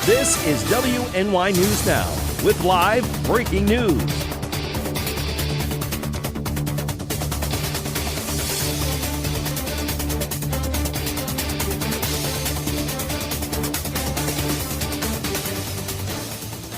This is WNY News Now with live breaking news.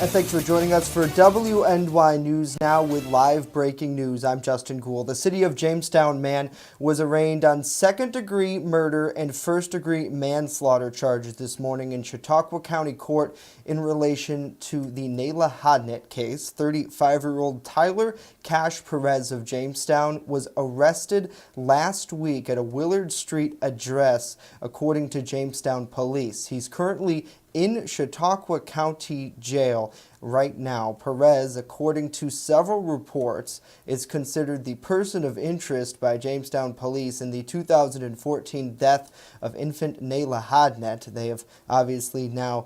And thanks for joining us for WNY News Now with live breaking news. I'm Justin Gould. The City of Jamestown man was arraigned on second-degree murder and first-degree manslaughter charges this morning in Chautauqua County Court in relation to the Nayla Hodnett case. 35-year-old Tyler Cash Perez of Jamestown was arrested last week at a Willard Street address, according to Jamestown police. He's currently in Chautauqua County Jail right now. Perez, according to several reports, is considered the person of interest by Jamestown police in the 2014 death of infant Nayla Hodnett. They have obviously now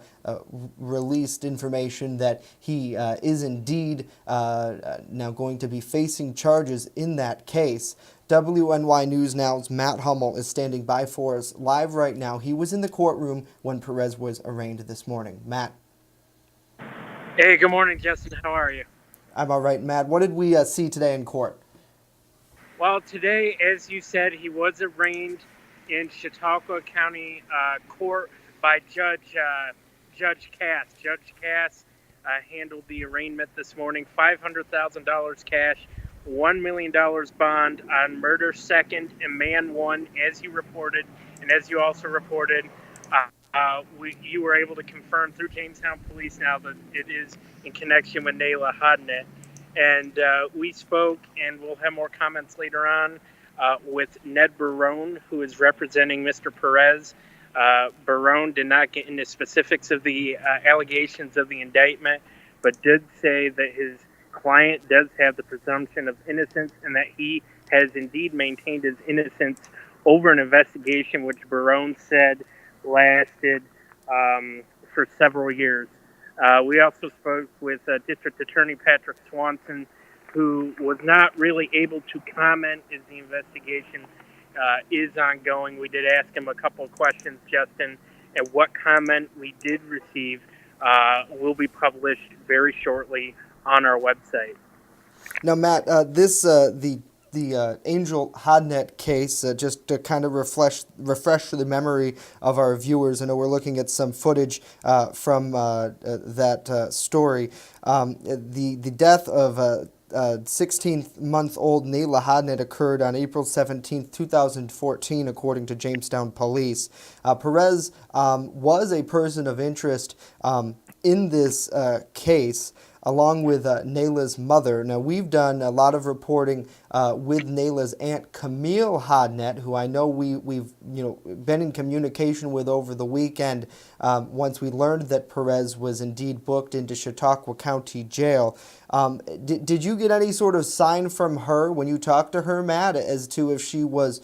released information that he is indeed now going to be facing charges in that case. WNY News Now's Matt Hummel is standing by for us live right now. He was in the courtroom when Perez was arraigned this morning. Matt. Hey, good morning, Justin. How are you? I'm all right, Matt. What did we see today in court? Well, today, as you said, he was arraigned in Chautauqua County Court by Judge Cass. Judge Cass handled the arraignment this morning. $500,000 cash, $1 million bond on murder second and man one, as you reported, and as you also reported. You were able to confirm through Jamestown Police now that it is in connection with Nayla Hodnett. And we spoke, and we'll have more comments later on, with Ned Barone, who is representing Mr. Perez. Barone did not get into specifics of the allegations of the indictment, but did say that his client does have the presumption of innocence and that he has indeed maintained his innocence over an investigation which Barone said lasted for several years. We also spoke with District Attorney Patrick Swanson, who was not really able to comment as the investigation is ongoing. We did ask him a couple of questions, Justin, and what comment we did receive will be published very shortly on our website. Now, Matt, the Angel Hodnett case, just to kind of refresh the memory of our viewers. I know we're looking at some footage from that story. The death of 16-month-old Nayla Hodnett occurred on April 17, 2014, according to Jamestown Police. Perez was a person of interest in this case, along with Nayla's mother. Now, we've done a lot of reporting with Nayla's aunt, Camille Hodnett, who I know we've been in communication with over the weekend once we learned that Perez was indeed booked into Chautauqua County Jail. Did you get any sort of sign from her when you talked to her, Matt, as to if she was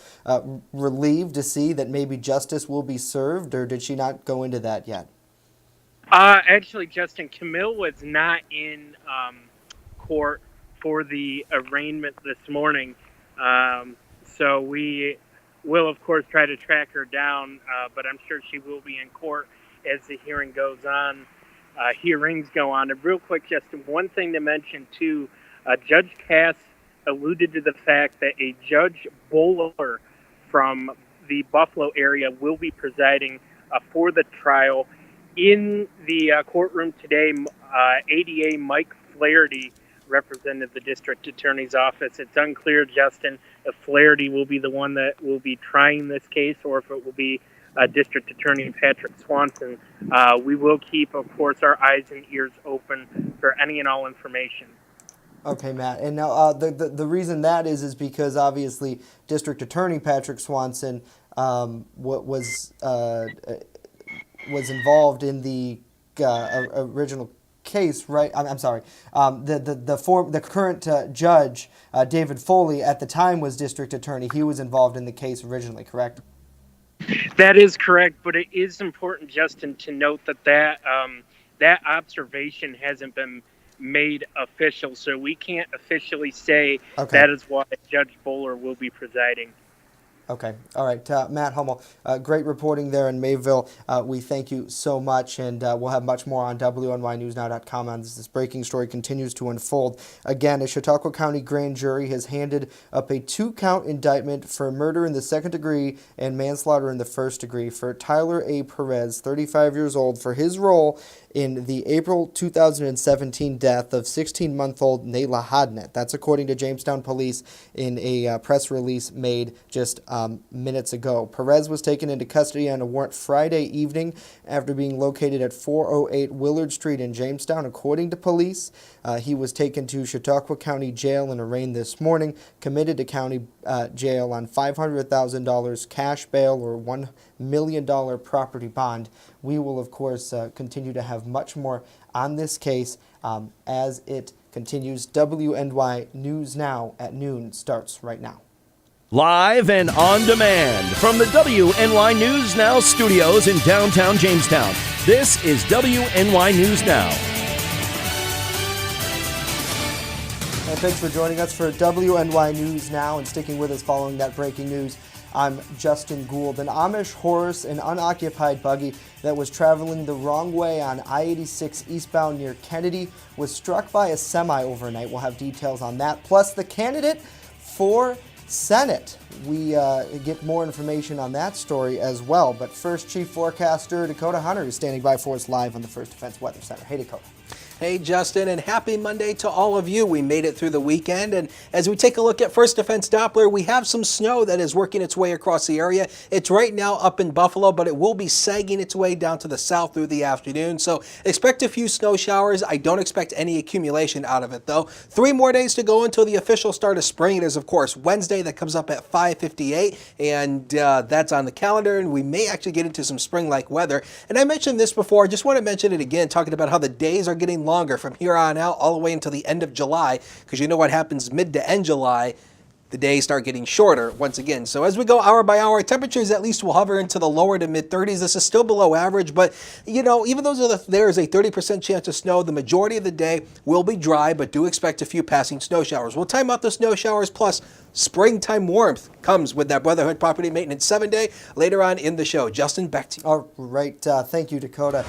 relieved to see that maybe justice will be served, or did she not go into that yet? Actually, Justin, Camille was not in court for the arraignment this morning. So we will, of course, try to track her down, but I'm sure she will be in court as the hearing goes on. Hearings go on. And real quick, Justin, one thing to mention, too, Judge Cass alluded to the fact that a Judge Bowler from the Buffalo area will be presiding for the trial. In the courtroom today, ADA Mike Flaherty represented the district attorney's office. It's unclear, Justin, if Flaherty will be the one that will be trying this case or if it will be District Attorney Patrick Swanson. We will keep, of course, our eyes and ears open for any and all information. Okay, Matt. And now the reason that is because obviously District Attorney Patrick Swanson was involved in the original case, right? I'm sorry. The current judge, David Foley, at the time was district attorney. He was involved in the case originally, correct? That is correct, but it is important, Justin, to note that observation hasn't been made official, so we can't officially say that is why Judge Bowler will be presiding. Okay. All right. Matt Hummel, great reporting there in Mayville. We thank you so much, and we'll have much more on WNYNewsNow.com as this breaking story continues to unfold. Again, a Chautauqua County grand jury has handed up a 2-count indictment for murder in the second degree and manslaughter in the first degree for Tyler A. Perez, 35 years old, for his role in the April 2017 death of 16-month-old Nayla Hodnett. That's according to Jamestown Police in a press release made just minutes ago. Perez was taken into custody on a warrant Friday evening after being located at 408 Willard Street in Jamestown. According to police, he was taken to Chautauqua County Jail and arraigned this morning, committed to county jail on $500,000 cash bail or $1 million property bond. We will, of course, continue to have much more on this case as it continues. WNY News Now at noon starts right now. Live and on demand from the WNY News Now studios in downtown Jamestown. This is WNY News Now. And thanks for joining us for WNY News Now and sticking with us following that breaking news. I'm Justin Gould. An Amish horse and unoccupied buggy that was traveling the wrong way on I-86 eastbound near Kennedy was struck by a semi overnight. We'll have details on that. Plus, the candidate for Senate. We get more information on that story as well. But first, Chief Forecaster Dakota Hunter is standing by for us live on the First Defense Weather Center. Hey, Dakota. Hey, Justin, and happy Monday to all of you. We made it through the weekend, and as we take a look at First Defense Doppler, we have some snow that is working its way across the area. It's right now up in Buffalo, but it will be sagging its way down to the south through the afternoon, so expect a few snow showers. I don't expect any accumulation out of it, though. 3 more days to go until the official start of spring. It is, of course, Wednesday. That comes up at 5:58, and that's on the calendar, and we may actually get into some spring-like weather. And I mentioned this before. I just want to mention it again, talking about how the days are getting longer from here on out all the way until the end of July, because you know what happens mid to end July, the days start getting shorter once again. So as we go hour by hour, temperatures at least will hover into the lower to mid 30s. This is still below average, but you know, even though there is a 30% chance of snow, the majority of the day will be dry, but do expect a few passing snow showers. We'll time out the snow showers, plus springtime warmth comes with that Brotherhood Property Maintenance 7-day later on in the show. Justin, back to you. All right. Thank you, Dakota.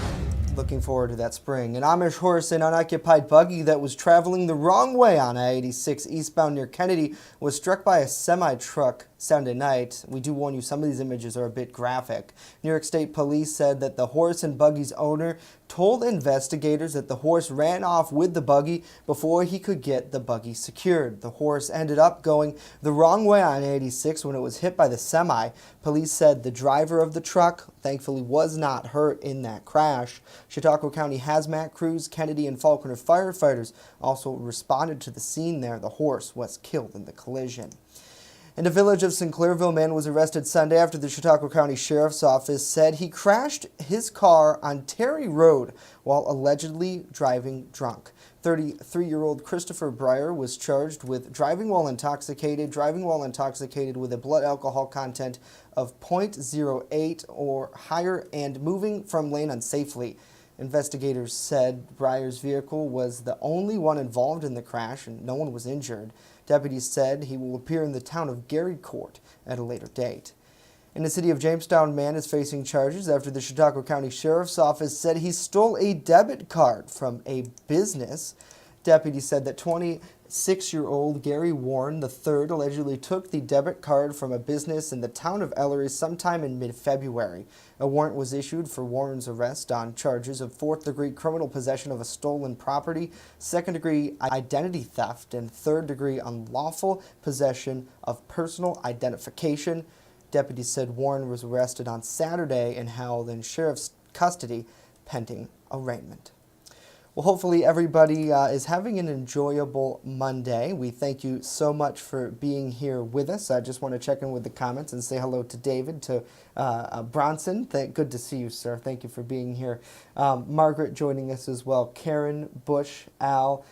Looking forward to that spring. An Amish horse and unoccupied buggy that was traveling the wrong way on I-86 eastbound near Kennedy was struck by a semi-truck Sunday night. We do warn you, some of these images are a bit graphic. New York State Police said that the horse and buggy's owner told investigators that the horse ran off with the buggy before he could get the buggy secured. The horse ended up going the wrong way on I-86 when it was hit by the semi. Police said the driver of the truck thankfully was not hurt in that crash. Chautauqua County hazmat crews, Kennedy and Falconer firefighters also responded to the scene there. The horse was killed in the collision. In the village of Sinclairville, a man was arrested Sunday after the Chautauqua County Sheriff's Office said he crashed his car on Terry Road while allegedly driving drunk. 33-year-old Christopher Breyer was charged with driving while intoxicated with a blood alcohol content of 0.08 or higher, and moving from lane unsafely. Investigators said Breyer's vehicle was the only one involved in the crash and no one was injured. Deputies said he will appear in the town of Gary Court at a later date. In the city of Jamestown, a man is facing charges after the Chautauqua County Sheriff's Office said he stole a debit card from a business. Deputies said that 26-year-old Gary Warren III allegedly took the debit card from a business in the town of Ellery sometime in mid-February. A warrant was issued for Warren's arrest on charges of 4th-degree criminal possession of a stolen property, 2nd-degree identity theft, and 3rd-degree unlawful possession of personal identification. Deputies said Warren was arrested on Saturday and held in sheriff's custody pending arraignment. Well, hopefully everybody is having an enjoyable Monday. We thank you so much for being here with us. I just want to check in with the comments and say hello to David, to Bronson. Good to see you, sir. Thank you for being here. Margaret joining us as well. Karen, Bush, Al,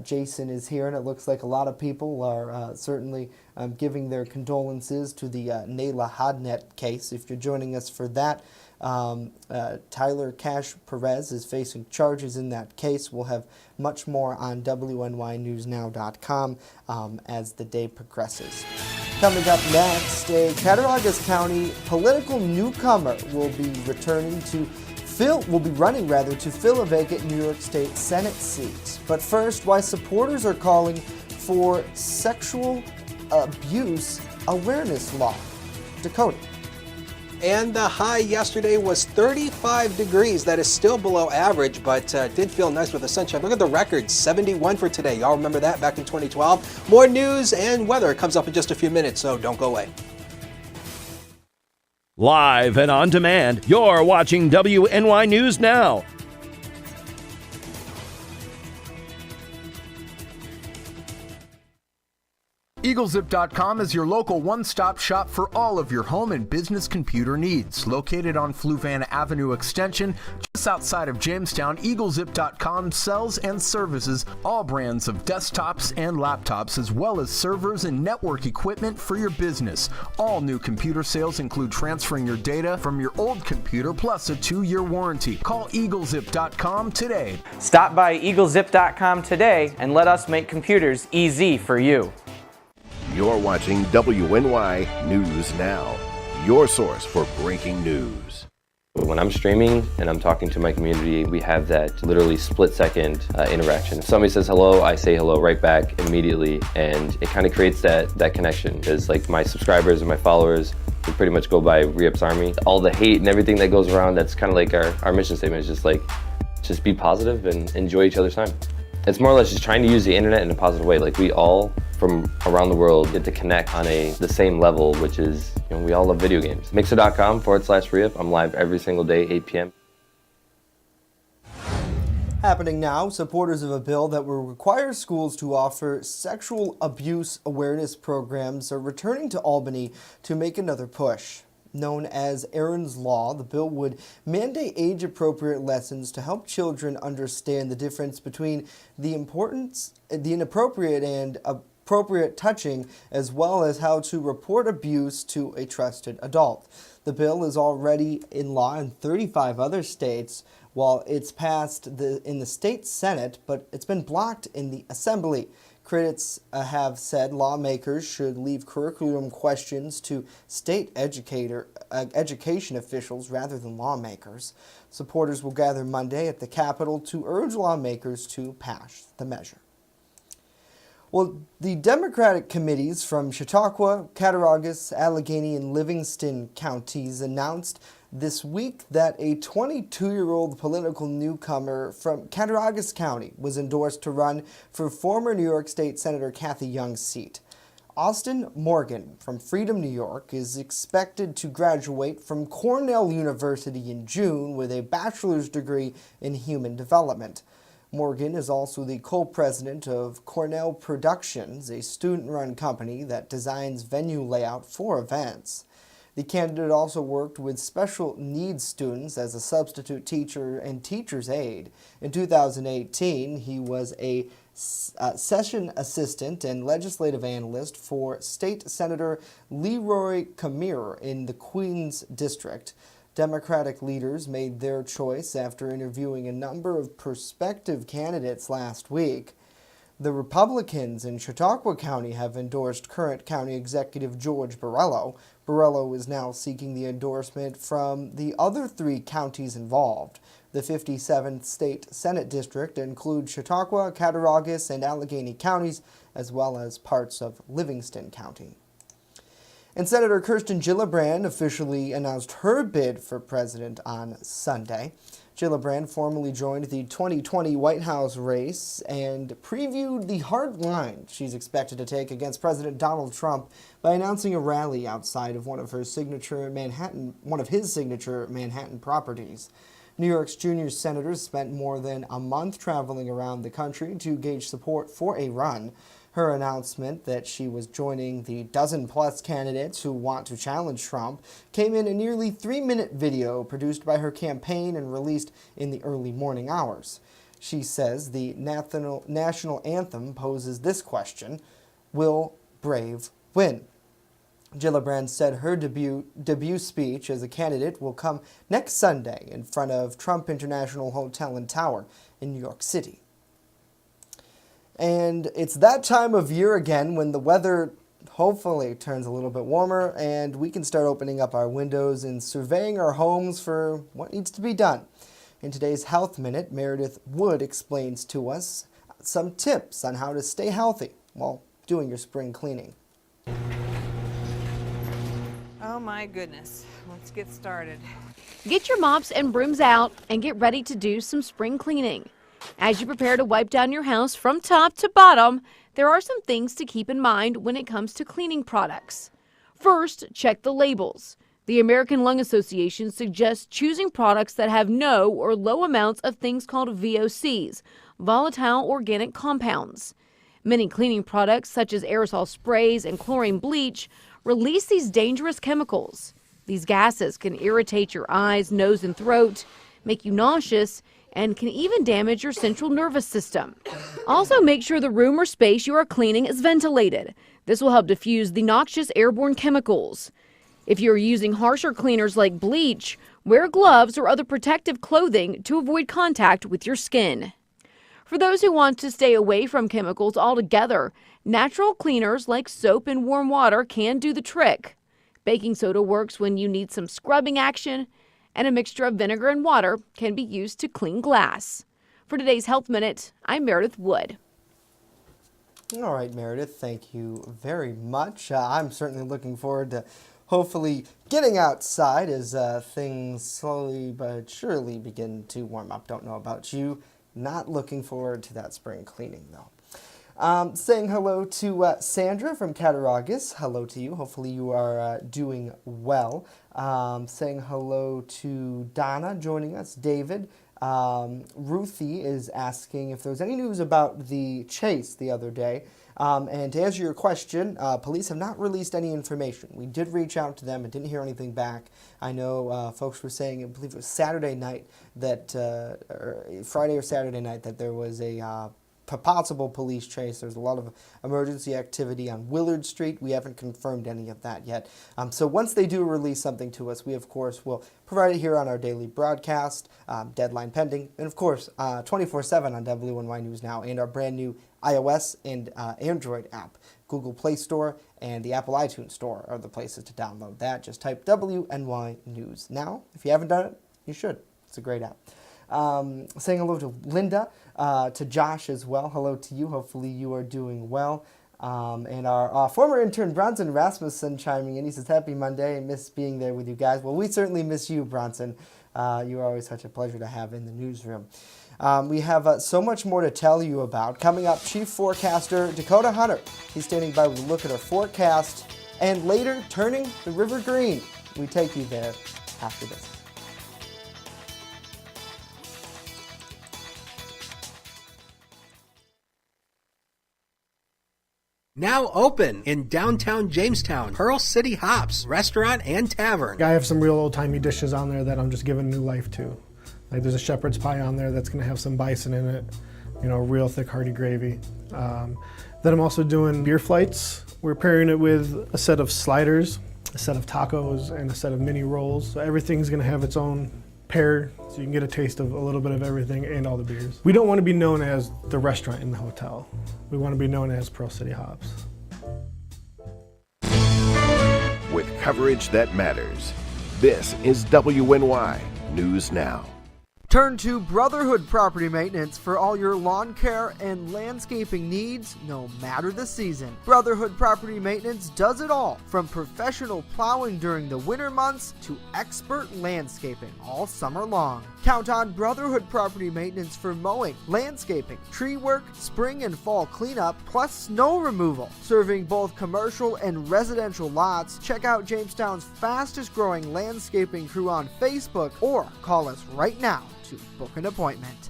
Jason is here, and it looks like a lot of people are certainly giving their condolences to the Nayla Hodnett case. If you're joining us for that, Tyler Cash Perez is facing charges in that case. We'll have much more on WNYNewsNow.com as the day progresses. Coming up next, a Cattaraugus County political newcomer will be running to fill a vacant New York State Senate seat. But first, why supporters are calling for sexual abuse awareness law. Dakota. And the high yesterday was 35 degrees. That is still below average, but did feel nice with the sunshine. Look at the record, 71 for today. Y'all remember that back in 2012? More news and weather comes up in just a few minutes, so don't go away. Live and on demand, you're watching WNY News Now. EagleZip.com is your local one-stop shop for all of your home and business computer needs. Located on Fluvan Avenue Extension, just outside of Jamestown, EagleZip.com sells and services all brands of desktops and laptops, as well as servers and network equipment for your business. All new computer sales include transferring your data from your old computer plus a 2-year warranty. Call EagleZip.com today. Stop by EagleZip.com today and let us make computers easy for you. You're watching WNY News Now, your source for breaking news. When I'm streaming and I'm talking to my community, we have that literally split-second interaction. If somebody says hello, I say hello right back immediately, and it kind of creates that connection. Because like my subscribers and my followers, we pretty much go by Re-Ups Army. All the hate and everything that goes around, that's kind of like our mission statement. It's just be positive and enjoy each other's time. It's more or less just trying to use the internet in a positive way. Like we all from around the world get to connect on the same level, which is, we all love video games. Mixer.com/Re-Up. I'm live every single day, 8 p.m. Happening now, supporters of a bill that will require schools to offer sexual abuse awareness programs are returning to Albany to make another push. Known as Aaron's Law, the bill would mandate age-appropriate lessons to help children understand the difference between the inappropriate and appropriate touching, as well as how to report abuse to a trusted adult. The bill is already in law in 35 other states, while it's passed in the state Senate, but it's been blocked in the Assembly. Critics have said lawmakers should leave curriculum questions to state education officials rather than lawmakers. Supporters will gather Monday at the Capitol to urge lawmakers to pass the measure. Well, the Democratic committees from Chautauqua, Cattaraugus, Allegheny, and Livingston counties announced this week that a 22-year-old political newcomer from Cattaraugus County was endorsed to run for former New York State Senator Cathy Young's seat. Austin Morgan from Freedom, New York, is expected to graduate from Cornell University in June with a bachelor's degree in human development. Morgan is also the co-president of Cornell Productions, a student-run company that designs venue layout for events. The candidate also worked with special needs students as a substitute teacher and teacher's aide. In 2018, he was a session assistant and legislative analyst for State Senator Leroy Kamir in the Queens District. Democratic leaders made their choice after interviewing a number of prospective candidates last week. The Republicans in Chautauqua County have endorsed current County Executive George Borrello. Borrello is now seeking the endorsement from the other 3 counties involved. The 57th State Senate District includes Chautauqua, Cattaraugus, and Allegheny counties, as well as parts of Livingston County. And Senator Kirsten Gillibrand officially announced her bid for president on Sunday. Gillibrand formally joined the 2020 White House race and previewed the hard line she's expected to take against President Donald Trump by announcing a rally outside of one of his signature Manhattan properties. New York's junior senators spent more than a month traveling around the country to gauge support for a run. Her announcement that she was joining the dozen-plus candidates who want to challenge Trump came in a nearly 3-minute video produced by her campaign and released in the early morning hours. She says the national anthem poses this question: will Brave win? Gillibrand said her debut speech as a candidate will come next Sunday in front of Trump International Hotel and Tower in New York City. And it's that time of year again when the weather hopefully turns a little bit warmer and we can start opening up our windows and surveying our homes for what needs to be done. In today's Health Minute, Meredith Wood explains to us some tips on how to stay healthy while doing your spring cleaning. Oh my goodness, let's get started. Get your mops and brooms out and get ready to do some spring cleaning. As you prepare to wipe down your house from top to bottom, there are some things to keep in mind when it comes to cleaning products. First, check the labels. The American Lung Association suggests choosing products that have no or low amounts of things called VOCs, volatile organic compounds. Many cleaning products, such as aerosol sprays and chlorine bleach, release these dangerous chemicals. These gases can irritate your eyes, nose, and throat, make you nauseous, and can even damage your central nervous system. Also, make sure the room or space you are cleaning is ventilated. This will help diffuse the noxious airborne chemicals. If you're using harsher cleaners like bleach, wear gloves or other protective clothing to avoid contact with your skin. For those who want to stay away from chemicals altogether, natural cleaners like soap and warm water can do the trick. Baking soda works when you need some scrubbing action, and a mixture of vinegar and water can be used to clean glass. For today's Health Minute, I'm Meredith Wood. All right, Meredith, thank you very much. I'm certainly looking forward to hopefully getting outside as things slowly but surely begin to warm up. Don't know about you. Not looking forward to that spring cleaning, though. Saying hello to Sandra from Cattaraugus. Hello to you. Hopefully you are doing well. Saying hello to Donna joining us. David. Ruthie is asking if there's any news about the chase the other day. And to answer your question, police have not released any information. We did reach out to them and didn't hear anything back. I know folks were saying, I believe it was Saturday night, that or Friday or Saturday night, that there was a possible police chase. There's a lot of emergency activity on Willard Street. We haven't confirmed any of that yet. So once they do release something to us, we of course will provide it here on our daily broadcast, deadline pending, and of course 24/7 on WNY News Now and our brand new iOS and Android app. Google Play Store and the Apple iTunes Store are the places to download that. Just type WNY News Now. If you haven't done it, you should. It's a great app. Saying hello to Linda, to Josh as well. Hello to you. Hopefully you are doing well. And our former intern Bronson Rasmussen chiming in. He says, happy Monday. I miss being there with you guys. Well, we certainly miss you, Bronson. You are always such a pleasure to have in the newsroom. We have so much more to tell you about. Coming up, Chief Forecaster Dakota Hunter. He's standing by with a look at our forecast. And later, turning the river green. We take you there after this. Now open in downtown Jamestown, Pearl City Hops Restaurant and Tavern. I have some real old-timey dishes on there that I'm just giving new life to. Like there's a shepherd's pie on there that's going to have some bison in it, you know, real thick hearty gravy. Then I'm also doing beer flights. We're pairing it with a set of sliders, a set of tacos, and a set of mini rolls. So everything's going to have its own pair, so you can get a taste of a little bit of everything and all the beers. We don't want to be known as the restaurant in the hotel. We want to be known as Pearl City Hops. With coverage that matters, this is WNY News Now. Turn to Brotherhood Property Maintenance for all your lawn care and landscaping needs, no matter the season. Brotherhood Property Maintenance does it all, from professional plowing during the winter months to expert landscaping all summer long. Count on Brotherhood Property Maintenance for mowing, landscaping, tree work, spring and fall cleanup, plus snow removal. Serving both commercial and residential lots, check out Jamestown's fastest growing landscaping crew on Facebook or call us right now to book an appointment.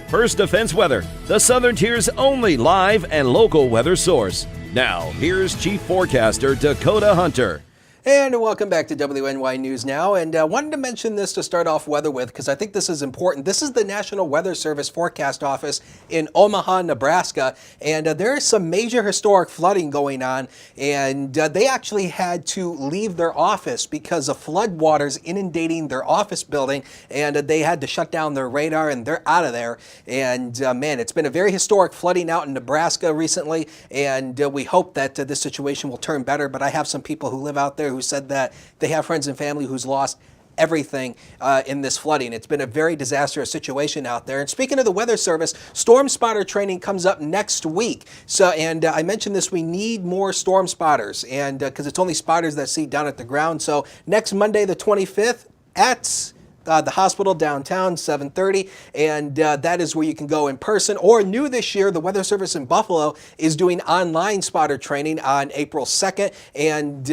First Defense Weather, the Southern Tier's only live and local weather source. Now, here's Chief Forecaster Dakota Hunter. And welcome back to WNY News Now. And wanted to mention this to start off weather with because I think this is important. This is the National Weather Service Forecast Office in Omaha, Nebraska. And there is some major historic flooding going on. And they actually had to leave their office because of floodwaters inundating their office building. And they had to shut down their radar and they're out of there. And man, it's been a very historic flooding out in Nebraska recently. And we hope that this situation will turn better. But I have some people who live out there who said that they have friends and family who's lost everything in this flooding. It's been a very disastrous situation out there. And speaking of the Weather Service, storm spotter training comes up next week. So, and I mentioned this, we need more storm spotters, and because it's only spotters that see down at the ground. So next Monday, the 25th, at the hospital downtown, 7:30, and that is where you can go in person. Or new this year, the Weather Service in Buffalo is doing online spotter training on April 2nd. And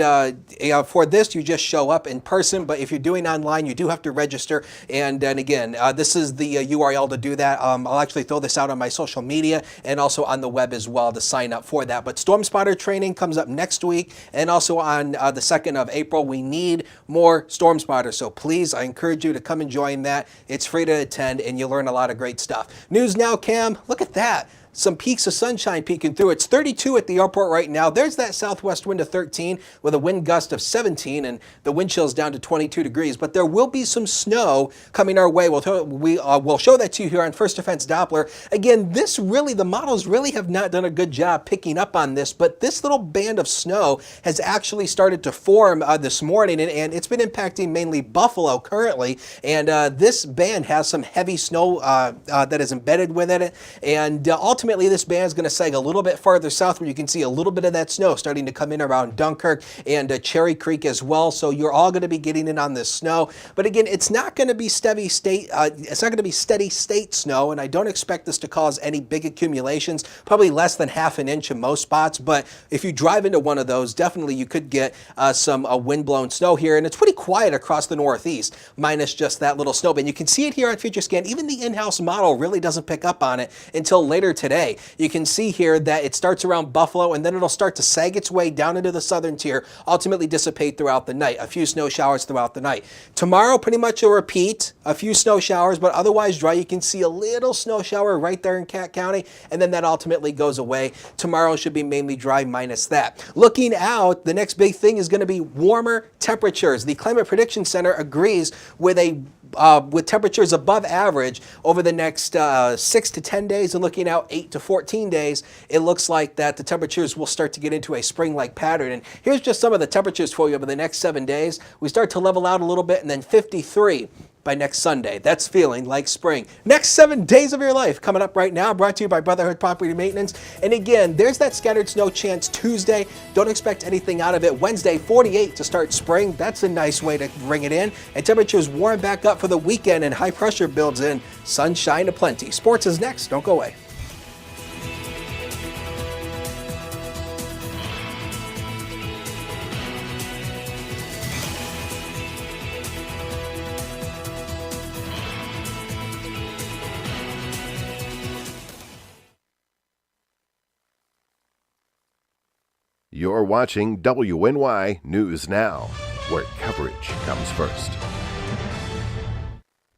for this, you just show up in person. But if you're doing online, you do have to register. And again, this is the URL to do that. I'll actually throw this out on my social media and also on the web as well to sign up for that. But storm spotter training comes up next week. And also on the 2nd of April, we need more storm spotters. So please, I encourage you to come and join that. It's free to attend and you'll learn a lot of great stuff. News Now, Cam, look at that. Some peaks of sunshine peeking through. It's 32 at the airport right now. There's that southwest wind of 13 with a wind gust of 17 and the wind chill's down to 22 degrees. But there will be some snow coming our way. We'll show that to you here on First Defense Doppler. Again, the models really have not done a good job picking up on this, but this little band of snow has actually started to form this morning, and it's been impacting mainly Buffalo currently. And this band has some heavy snow that is embedded within it. And ultimately, this band is going to sag a little bit farther south where you can see a little bit of that snow starting to come in around Dunkirk and Cherry Creek as well. So you're all going to be getting in on this snow. But again, it's not going to be steady state. It's not going to be steady state snow, and I don't expect this to cause any big accumulations. Probably less than half an inch in most spots. But if you drive into one of those, definitely you could get some wind-blown snow here. And it's pretty quiet across the Northeast, minus just that little snow band. You can see it here on FutureScan. Even the in-house model really doesn't pick up on it until later today. You can see here that it starts around Buffalo and then it'll start to sag its way down into the southern tier, ultimately dissipate throughout the night. A few snow showers throughout the night. Tomorrow, pretty much a repeat. A few snow showers, but otherwise dry. You can see a little snow shower right there in Cat County, and then that ultimately goes away. Tomorrow should be mainly dry minus that. Looking out, the next big thing is going to be warmer temperatures. The Climate Prediction Center agrees with temperatures above average over the next 6 to 10 days, and looking out 8 to 14 days, it looks like that the temperatures will start to get into a spring-like pattern. And here's just some of the temperatures for you over the next 7 days. We start to level out a little bit, and then 53 by next Sunday. That's feeling like spring. Next 7 days of your life coming up right now, brought to you by Brotherhood Property Maintenance. And again, there's that scattered snow chance Tuesday. Don't expect anything out of it. Wednesday, 48 to start spring. That's a nice way to bring it in. And temperatures warm back up for the weekend and high pressure builds in. Sunshine aplenty. Sports is next. Don't go away. You're watching WNY News Now, where coverage comes first.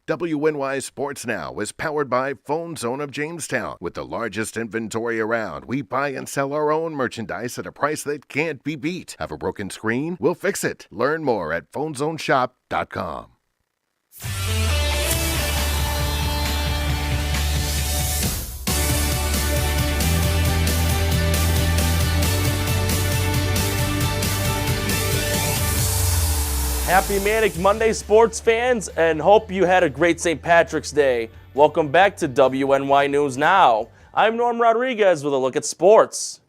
WNY Sports Now is powered by Phone Zone of Jamestown. With the largest inventory around, we buy and sell our own merchandise at a price that can't be beat. Have a broken screen? We'll fix it. Learn more at phonezoneshop.com. Happy Manic Monday, sports fans, and hope you had a great St. Patrick's Day. Welcome back to WNY News Now. I'm Norm Rodriguez with a look at sports.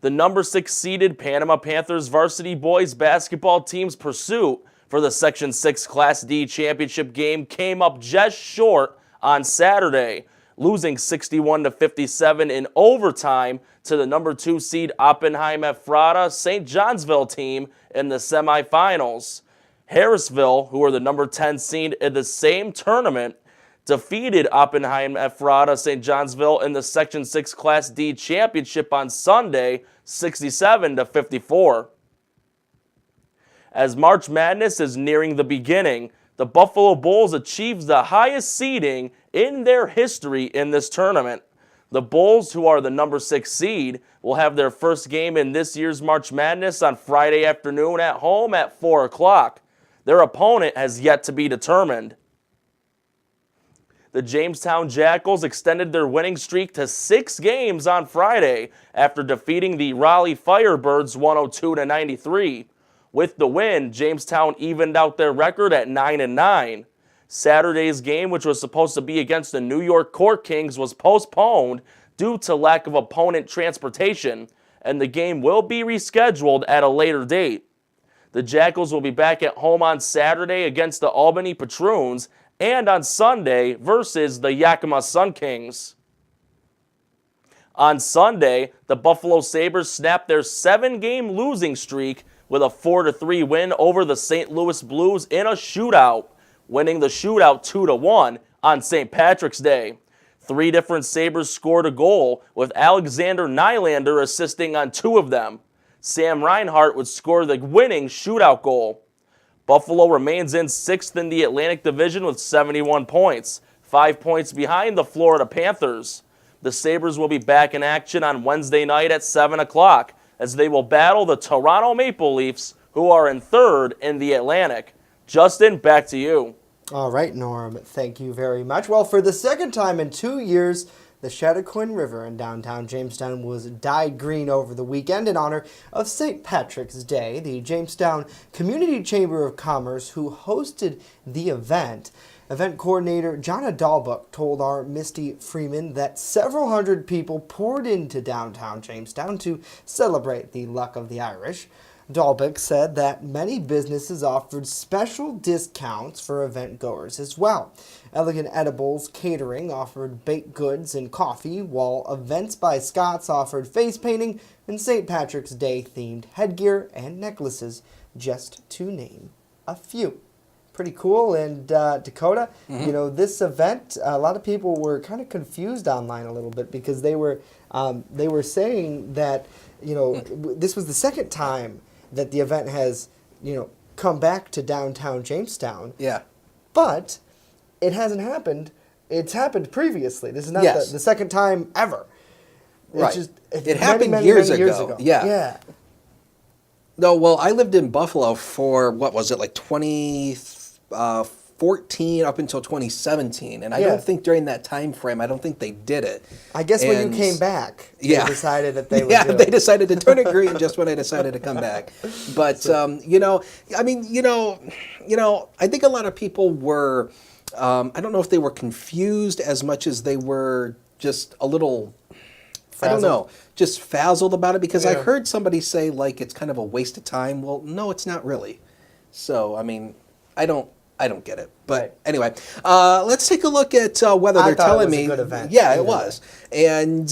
The number 6 seeded Panama Panthers varsity boys basketball team's pursuit for the Section 6 Class D championship game came up just short on Saturday, losing 61-57 in overtime to the number 2 seed Oppenheim Ephrata St. Johnsville team in the semifinals. Harrisville, who are the number 10 seed in the same tournament, defeated Oppenheim Ephrata St. Johnsville in the Section 6 Class D championship on Sunday, 67-54. As March Madness is nearing the beginning, the Buffalo Bulls achieved the highest seeding in their history in this tournament. The Bulls, who are the number 6 seed, will have their first game in this year's March Madness on Friday afternoon at home at 4 o'clock. Their opponent has yet to be determined. The Jamestown Jackals extended their winning streak to 6 games on Friday after defeating the Raleigh Firebirds 102-93. With the win, Jamestown evened out their record at 9-9. Saturday's game, which was supposed to be against the New York Court Kings, was postponed due to lack of opponent transportation, and the game will be rescheduled at a later date. The Jackals will be back at home on Saturday against the Albany Patroons and on Sunday versus the Yakima Sun Kings. On Sunday, the Buffalo Sabres snapped their 7-game losing streak with a 4-3 win over the St. Louis Blues in a shootout, winning the shootout 2-1 on St. Patrick's Day. 3 different Sabres scored a goal, with Alexander Nylander assisting on 2 of them. Sam Reinhart would score the winning shootout goal. Buffalo remains in 6th in the Atlantic Division with 71 points, 5 points behind the Florida Panthers. The Sabres will be back in action on Wednesday night at 7 o'clock as they will battle the Toronto Maple Leafs, who are in 3rd in the Atlantic. Justin, back to you. All right, Norm, thank you very much. Well, for the second time in 2 years, the Chautauqua River in downtown Jamestown was dyed green over the weekend in honor of St. Patrick's Day. The Jamestown Community Chamber of Commerce, who hosted the event coordinator Jonna Dahlbuck told our Misty Freeman that several hundred people poured into downtown Jamestown to celebrate the luck of the Irish. Dahlbuck said that many businesses offered special discounts for event goers as well. Elegant Edibles Catering offered baked goods and coffee, while Events by Scott's offered face painting and St. Patrick's Day themed headgear and necklaces, just to name a few. Pretty cool. And Dakota, you know, this event, a lot of people were kind of confused online a little bit because they were saying that, you know, this was the second time that the event has, you know, come back to downtown Jamestown. Yeah. But it hasn't happened. It's happened previously. This is not Yes. the second time ever. Right. It's just, It happened years ago. Yeah. Yeah. No, well, I lived in Buffalo for, what was it, like 2014 up until 2017. And I Yeah. don't think during that time frame, I don't think they did it. I guess when you And- came back, Yeah. they decided that they would Yeah, do they it. decided to turn it green just when I decided to come back. But, you know, I mean, you know, I think a lot of people were, I don't know if they were confused as much as they were just a little, I don't know, just frazzled about it, because I Yeah. heard somebody say, like, it's kind of a waste of time. Well, no, it's not really. So, I mean, I don't get it. But Right. anyway, let's take a look at whether I they're thought it telling was a me. good event. Yeah, Either it was. And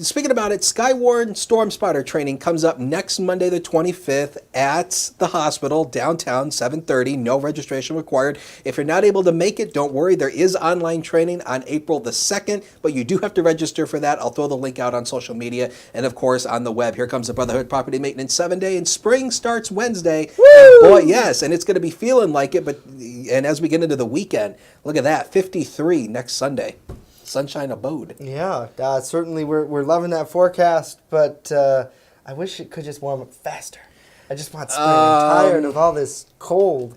speaking about it, Skywarn Storm Spotter training comes up next Monday the 25th at the hospital downtown, 7:30. No registration required. If you're not able to make it, don't worry. There is online training on April the 2nd, but you do have to register for that. I'll throw the link out on social media and, of course, on the web. Here comes the Brotherhood Property Maintenance 7-Day, and spring starts Wednesday. And boy, yes, and it's going to be feeling like it. And as we get into the weekend, look at that, 53 next Sunday. Sunshine Abode. Yeah, certainly we're loving that forecast, but I wish it could just warm up faster. I just want spring. I'm tired of all this cold.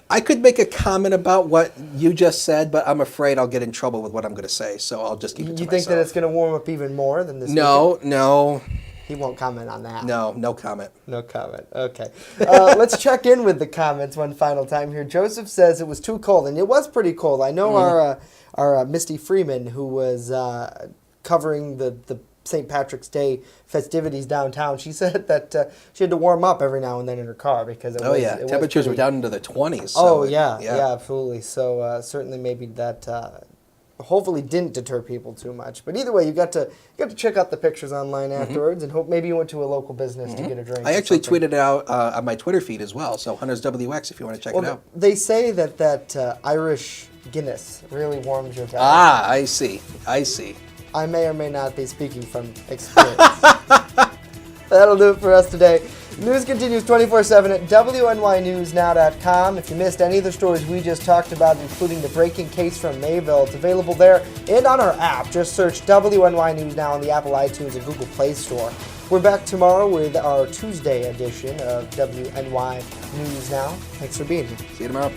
I could make a comment about what you just said, but I'm afraid I'll get in trouble with what I'm going to say, so I'll just keep it to You think that myself. it's going to warm up even more than this No, weekend? no, He won't comment on that. no comment. No comment. Okay. Let's check in with the comments one final time here. Joseph says it was too cold, and it was pretty cold. I know our Misty Freeman, who was covering the St. Patrick's Day festivities downtown, she said that she had to warm up every now and then in her car because it Oh, was, yeah, it was temperatures were pretty- down into the 20s. Oh, so yeah, absolutely. So certainly maybe that hopefully didn't deter people too much. But either way, you got to check out the pictures online afterwards, and hope maybe you went to a local business to get a drink. I or actually something. tweeted it out on my Twitter feed as well, so Hunters WX if you want to check it out. They say that Irish Guinness really warms your belly. Ah, I see. I may or may not be speaking from experience. That'll do it for us today. News continues 24/7 at WNYNewsNow.com. If you missed any of the stories we just talked about, including the breaking case from Mayville, it's available there and on our app. Just search WNY News Now on the Apple iTunes and Google Play Store. We're back tomorrow with our Tuesday edition of WNY News Now. Thanks for being here. See you tomorrow.